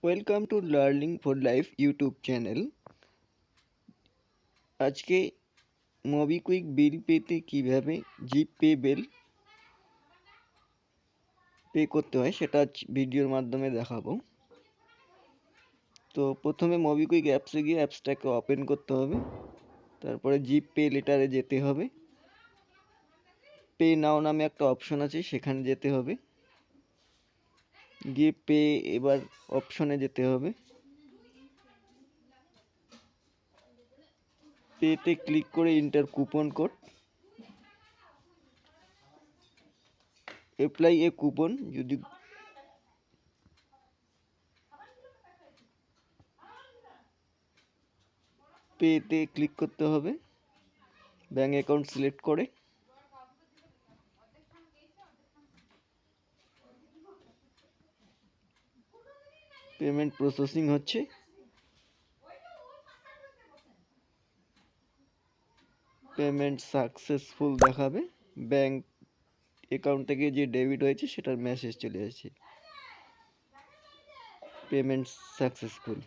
Welcome to learning for life YouTube channel. আজকে MobiKwik বিল পেতে কিভাবে জিপে বিল পে করতে হয় সেটা ভিডিওর মাধ্যমে দেখাবো। তো প্রথমে মোবিকুইক অ্যাপসে গিয়ে অ্যাপসটাকে ওপেন করতে হবে, তারপরে জিপে লেটারে যেতে হবে, পে নাও নামে একটা অপশন আছে সেখানে যেতে হবে, গিয়ে পে এবার অপশনে যেতে হবে, পেতে ক্লিক করে ইন্টার কুপন কোড, অ্যাপ্লাই এ কুপন যদি পেতে ক্লিক করতে হবে, ব্যাঙ্ক অ্যাকাউন্ট সিলেক্ট করে পেমেন্ট প্রসেসিং হচ্ছে, পেমেন্ট সাকসেসফুল দেখাবে, ব্যাঙ্ক অ্যাকাউন্ট থেকে যে ডেবিট হয়েছে সেটার মেসেজ চলে আসছে, পেমেন্ট সাকসেসফুল।